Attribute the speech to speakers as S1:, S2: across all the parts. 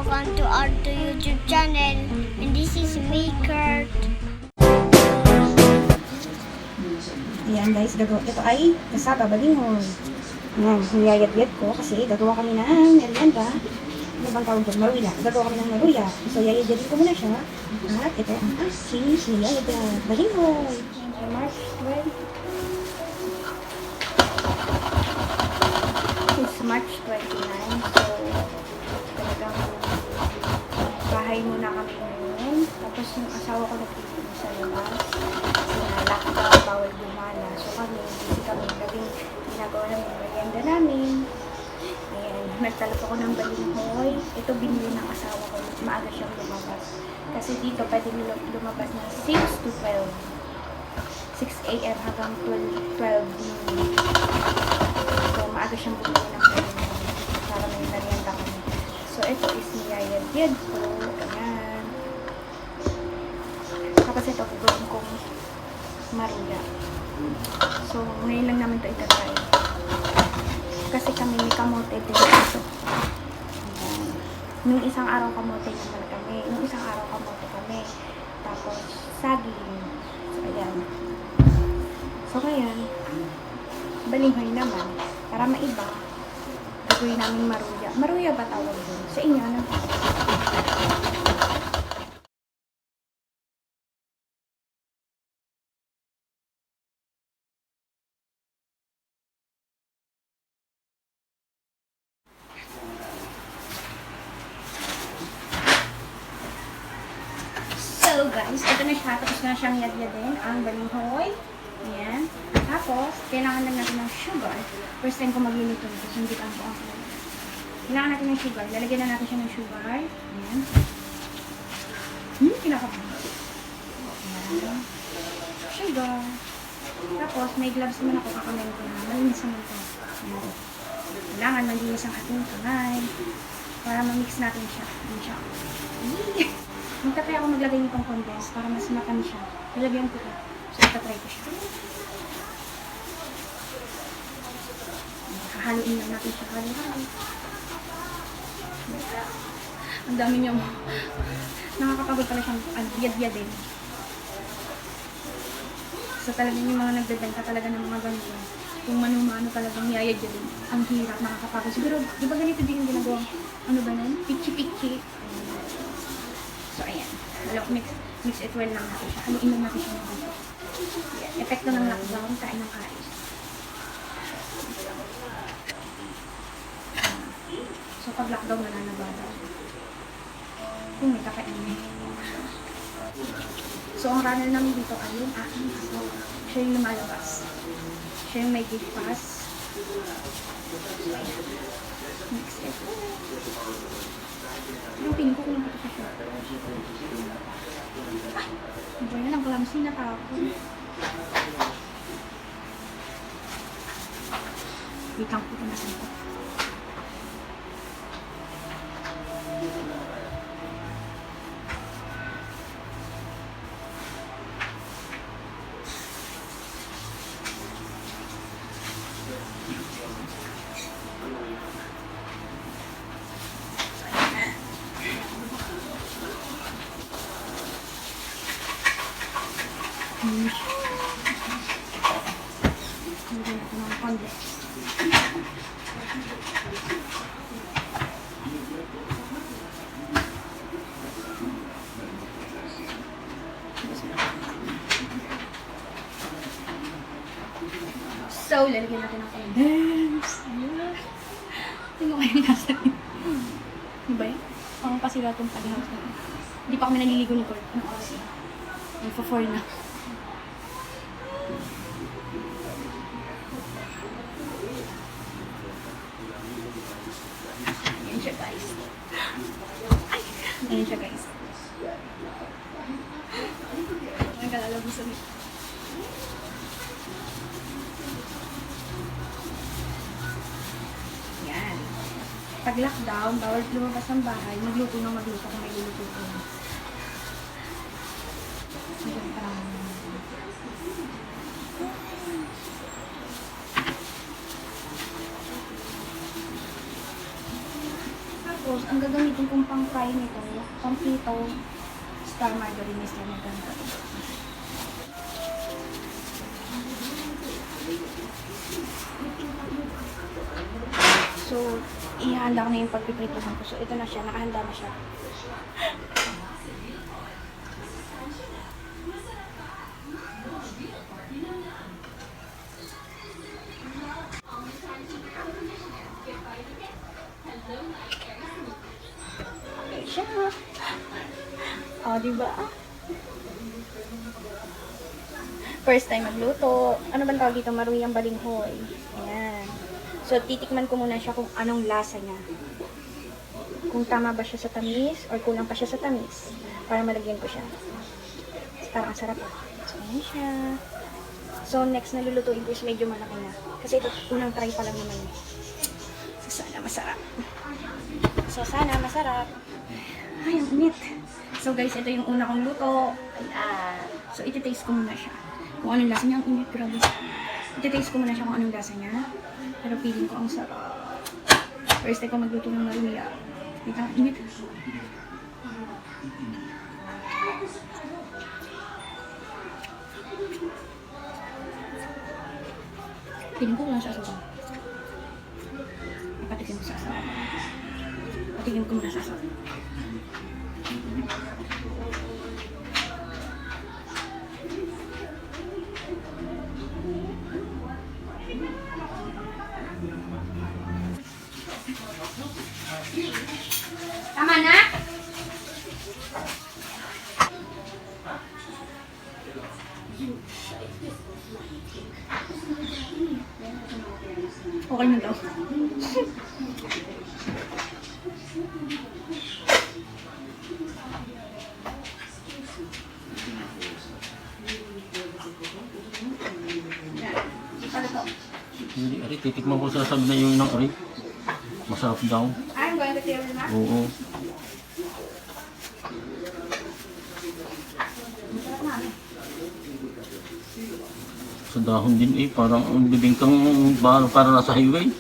S1: welcome to our YouTube channel. And this is me, Kurt.
S2: Ayan guys, ito ay Cassava, Balinghoy. Ayan, niyayat-yat ko kasi gagawa kami ng Meryenda. Ano bang tawag dyan? Maruya. Gagawa kami ng maruya. So, yayat-yatin ko muna siya. At ito ang aking niyayat-yat. Balinghoy. March 12. It's March 29. So, talagang bahay muna kami ngayon. Tapos yung asawa ko nagtitin sa labas. Lockdown, bawal gumala. So kami, busy kami gabing ginagawa namin yung merienda namin. Ayan, nagtalap ako ng balinghoy. Ito binili ng asawa ko. Maaga siyang lumabas. Kasi dito pwede lumabas ng 6 to 12. 6 a.m. hanggang 12 noon. So maaga siyang bumili ng balinghoy para may merienda kami. So ito is niyayad ko. Ayan. Tapos ito, gagawin kong maruya. So, ngayon lang namin ito itatry. Kasi kami may kamote din dito. Nung isang araw kamote naman kami. Nung isang araw kamote kami. Tapos, saging. So, ayan. So, ngayon, balinghoy naman. Para maiba, gagawin namin maruya. Maruya ba tawag doon? Sa inyo, ano? So guys, ito na siya. Tapos na siyang yadyadin ang balinghoy. Ayan. Tapos, kailangan lang natin ng sugar. First time ko magluluto nito. So, hindi ang buong ko. Kailangan natin ng sugar. Lalagyan na natin siya ng sugar. Ayan. Kinakabahan. Ayan. Sugar. Tapos, may gloves naman ako. Kakameron ko na. Malinis naman ito. Ayan. Kailangan malinis ang ating kamay. Para ma-mix natin siya. Ayan siya. Magtatry ako maglagay nitong condense para mas matamis siya. Nilagyan ko ito. So, itatry ko siya. Hahaluin lang natin siya. Halo-halo. Ang dami niyo. Nakakapagod pala siyang yad-yadin. So, talagang yung mga nagbebenta talaga ng mga ganito. Kung mano-mano talagang yayad-yadin. Ang hirap, nakakapagod. Siguro, di ba ganito din yung ginagawa? Ano ba nun? Pichi-pichi. So, ayan. Mix it well lang natin siya. Haluin lang natin siya ng dito. Epekto ng lockdown, kain ng kain. So, pag lockdown, nananabada. Kung may kakainin. So, ang runner namin dito ay yung aking asawa. Siya yung lumalabas. Siya yung may gift pass. So, ayan. Mix it. Yung pin ko kung naman ito siya. Ay! Iba yan, ang clumsy na tapon. Wait lang po ito nasan ko. Lagyan natin ng condense. So, lalagyan natin ng condense. Tingnan ko yung nasa rin. Ano ba yun? Parang pasira itong pag-house na. Hindi pa kami naliligo ni Kurt. Anong oras na? Nagpa-4 na. Ayan siya guys. Ay! Ayan siya guys. Ang kalalabusan ito. Yan. Pag lockdown, bawal lumabas ng bahay. Magluto ng magluto kung may luluto ko. Ayan, parang Tapos, ang gagamitin kong pang-fry nito, pang-pritong star margarine is na maganda. So, ihanda ko na yung pagpipritohan ko. So, ito na siya. Nakahanda na siya. Okay siya. O, diba? First time magluto. Ano bang tawag dito? Maruyang balinghoy. Ayan. So, titikman ko muna siya kung anong lasa niya. Kung tama ba siya sa tamis or kulang pa siya sa tamis. Para malagyan ko siya. Parang ang sarap. So, ayan siya. So, next na lulutuin ko is medyo malaki na. Kasi ito, unang try pa lang naman. So, sana masarap. Ay, ang init. So, guys, ito yung una kong luto. Ayan. So, iti-taste ko muna siya. Kung anong lasa niya. Ang init, grabe. Iti-taste ko muna siya kung anong lasa niya. Pero feeling ko ang sarap. First time ko magluto ng maruya. Wait lang, init. Feeling ko wala siya asawang. Patikin ko sa asawang. Patikin ko muna sa asawang. Tama na? Okay na daw.
S3: Hindi, ari, titikman ko sasabi na yung inang ari. Masarap daw.
S2: I'm going to tell you na.
S3: Oo. Sa dahon din eh, parang ang bibingkang para nasa highway.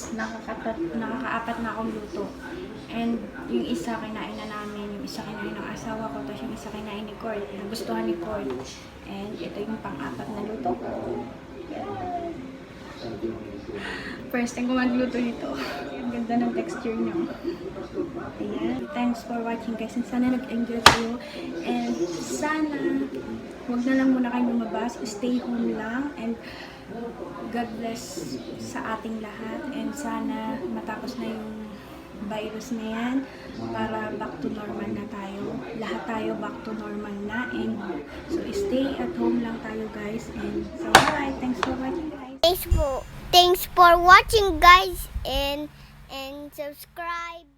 S2: guys, nakakaapat na akong luto. And yung isa kinain na namin, yung isa kinain ng asawa ko, tapos yung isa kinain ni Court. Nagustuhan ni Court. And ito yung pang-apat na luto ko. Yeah. First time ko magluto nito. Ang ganda ng texture niya. Ayan. Thanks for watching guys. And sana nag-enjoy kayo. And sana huwag na lang muna kayo lumabas. Stay home lang. And God bless sa ating lahat. And sana matapos na yung virus na yan para back to normal na tayo. Lahat tayo back to normal na. And so stay at home lang tayo guys. And so bye. Thanks for watching guys.
S1: Thanks for watching, guys, and subscribe.